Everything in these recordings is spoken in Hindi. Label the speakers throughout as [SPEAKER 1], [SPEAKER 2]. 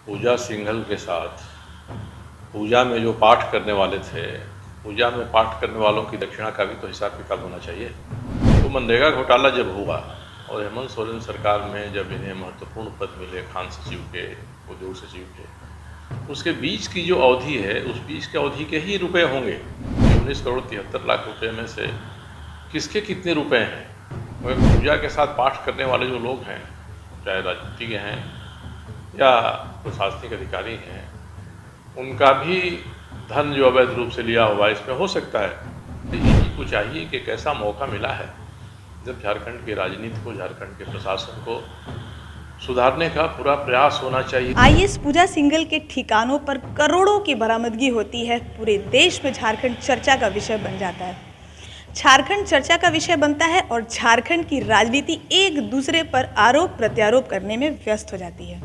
[SPEAKER 1] पूजा सिंघल के साथ पूजा में जो पाठ करने वाले थे, पूजा में पाठ करने वालों की दक्षिणा का भी तो हिसाब किताब होना चाहिए। तो मनरेगा घोटाला जब हुआ और हेमंत सोरेन सरकार में जब इन्हें महत्वपूर्ण पद मिले खान सचिव के, उद्योग सचिव के, उसके बीच की जो अवधि है, उस बीच की अवधि के ही रुपए होंगे। 19 करोड़ 73 लाख रुपए में से किसके कितने रुपए हैं? मगर पूजा के साथ पाठ करने वाले जो लोग हैं, चाहे राजनीतिज्ञ हैं या प्रशासनिक अधिकारी हैं, उनका भी धन जो अवैध रूप से लिया हुआ इसमें हो सकता है। ईडी को चाहिए कि कैसा मौका मिला है जब झारखंड की राजनीति को, झारखंड के प्रशासन को सुधारने का पूरा प्रयास होना चाहिए।
[SPEAKER 2] आईएएस पूजा सिंघल के ठिकानों पर करोड़ों की बरामदगी होती है। पूरे देश में झारखंड चर्चा का विषय बन जाता है। झारखंड चर्चा का विषय बनता है और झारखंड की राजनीति एक दूसरे पर आरोप प्रत्यारोप करने में व्यस्त हो जाती है।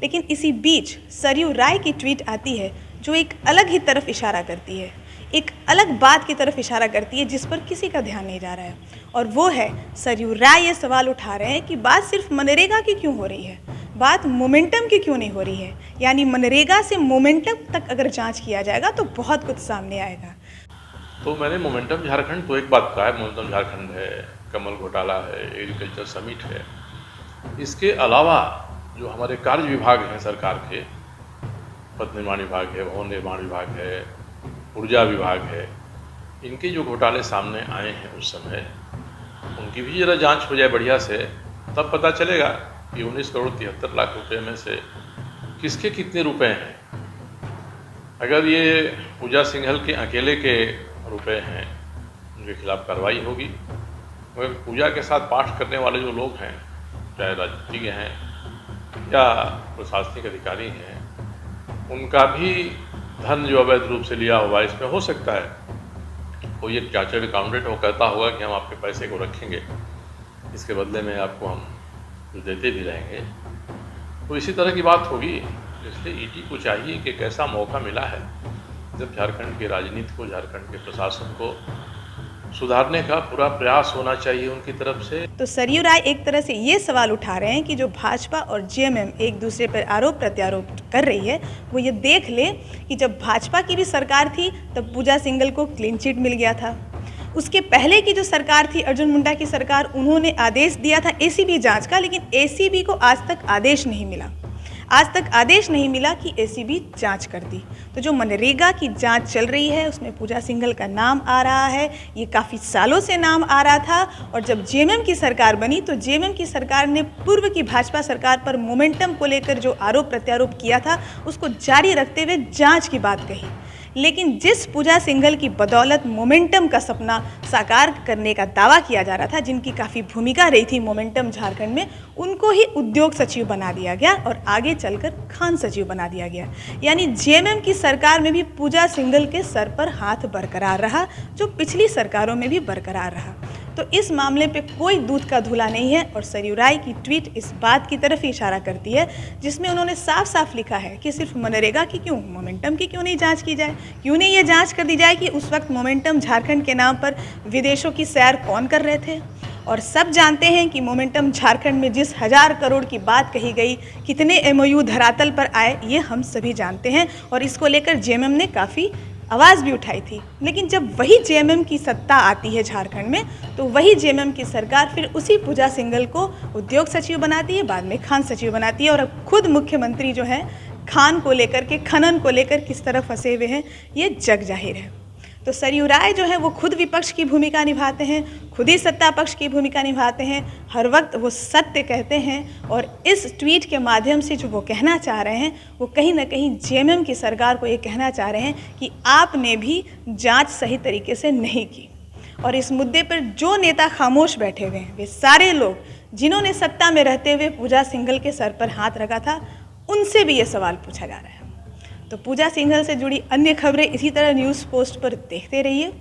[SPEAKER 2] लेकिन इसी बीच सरयू राय की ट्वीट आती है जो एक अलग ही तरफ इशारा करती है, एक अलग बात की तरफ इशारा करती है जिस पर किसी का ध्यान नहीं जा रहा है। और वो है, सरयू राय ये सवाल उठा रहे हैं कि बात सिर्फ मनरेगा की क्यों हो रही है, बात मोमेंटम की क्यों नहीं हो रही है। यानी मनरेगा से मोमेंटम तक अगर जांच किया जाएगा तो बहुत कुछ सामने आएगा।
[SPEAKER 1] तो मैंने मोमेंटम झारखंड तो एक बात कहा है, मोमेंटम झारखंड है, कमल घोटाला है, एग्रीकल्चर समिट है। इसके अलावा जो हमारे कार्य विभाग हैं सरकार के, पथ निर्माण विभाग है, भवन निर्माण विभाग है, ऊर्जा विभाग है, इनके जो घोटाले सामने आए हैं उस समय, उनकी भी ज़रा जांच हो जाए बढ़िया से, तब पता चलेगा कि 19 करोड़ 73 लाख रुपए में से किसके कितने रुपए हैं। अगर ये पूजा सिंघल के अकेले के रुपए हैं, उनके खिलाफ कार्रवाई होगी। मगर पूजा के साथ पाठ करने वाले जो लोग हैं, चाहे राजनीतिज्ञ हैं या प्रशासनिक अधिकारी हैं, उनका भी धन जो अवैध रूप से लिया हुआ इसमें हो सकता है। कोई एक चार्टर्ड अकाउंटेंट वो कहता होगा कि हम आपके पैसे को रखेंगे, इसके बदले में आपको हम कुछ देते भी रहेंगे, तो इसी तरह की बात होगी। इसलिए ईडी को चाहिए कि कैसा मौका मिला है जब झारखंड की राजनीति को, झारखंड के प्रशासन को सुधारने का पूरा प्रयास होना चाहिए उनकी तरफ से।
[SPEAKER 2] तो सरयू राय एक तरह से ये सवाल उठा रहे हैं कि जो भाजपा और जेएमएम एक दूसरे पर आरोप प्रत्यारोप कर रही है, वो ये देख ले कि जब भाजपा की भी सरकार थी तब पूजा सिंघल को क्लीन चिट मिल गया था। उसके पहले की जो सरकार थी, अर्जुन मुंडा की सरकार, उन्होंने आदेश दिया था एसीबी जांच का, लेकिन एसीबी को आज तक आदेश नहीं मिला। आज तक आदेश नहीं मिला कि एसीबी जांच कर दी। तो जो मनरेगा की जांच चल रही है उसमें पूजा सिंघल का नाम आ रहा है। ये काफ़ी सालों से नाम आ रहा था और जब जेएमएम की सरकार बनी तो जेएमएम की सरकार ने पूर्व की भाजपा सरकार पर मोमेंटम को लेकर जो आरोप प्रत्यारोप किया था उसको जारी रखते हुए जांच की बात कही। लेकिन जिस पूजा सिंघल की बदौलत मोमेंटम का सपना साकार करने का दावा किया जा रहा था, जिनकी काफ़ी भूमिका रही थी मोमेंटम झारखंड में, उनको ही उद्योग सचिव बना दिया गया और आगे चलकर खान सचिव बना दिया गया। यानी जेएमएम की सरकार में भी पूजा सिंघल के सर पर हाथ बरकरार रहा, जो पिछली सरकारों में भी बरकरार रहा। तो इस मामले पे कोई दूध का धुला नहीं है और सरयू राय की ट्वीट इस बात की तरफ ही इशारा करती है जिसमें उन्होंने साफ साफ लिखा है कि सिर्फ मनरेगा की क्यों, मोमेंटम की क्यों नहीं जांच की जाए, क्यों नहीं ये जांच कर दी जाए कि उस वक्त मोमेंटम झारखंड के नाम पर विदेशों की सैर कौन कर रहे थे। और सब जानते हैं कि मोमेंटम झारखंड में जिस 1000 करोड़ की बात कही गई, कितने एमओयू धरातल पर आए, ये हम सभी जानते हैं और इसको लेकर जेएमएम ने काफ़ी आवाज़ भी उठाई थी। लेकिन जब वही जेएमएम की सत्ता आती है झारखंड में, तो वही जेएमएम की सरकार फिर उसी पूजा सिंघल को उद्योग सचिव बनाती है, बाद में खान सचिव बनाती है। और अब खुद मुख्यमंत्री जो हैं खान को लेकर के, खनन को लेकर किस तरह फंसे हुए हैं, ये जग जाहिर है। तो सरयू राय जो है वो खुद विपक्ष की भूमिका निभाते हैं, खुद ही सत्ता पक्ष की भूमिका निभाते हैं, हर वक्त वो सत्य कहते हैं। और इस ट्वीट के माध्यम से जो वो कहना चाह रहे हैं, वो कहीं ना कहीं जेएमएम की सरकार को ये कहना चाह रहे हैं कि आपने भी जांच सही तरीके से नहीं की। और इस मुद्दे पर जो नेता खामोश बैठे हुए हैं, वे सारे लोग जिन्होंने सत्ता में रहते हुए पूजा सिंघल के सर पर हाथ रखा था, उनसे भी ये सवाल पूछा जा रहा है। तो पूजा सिंघल से जुड़ी अन्य खबरें इसी तरह न्यूज़ पोस्ट पर देखते रहिए।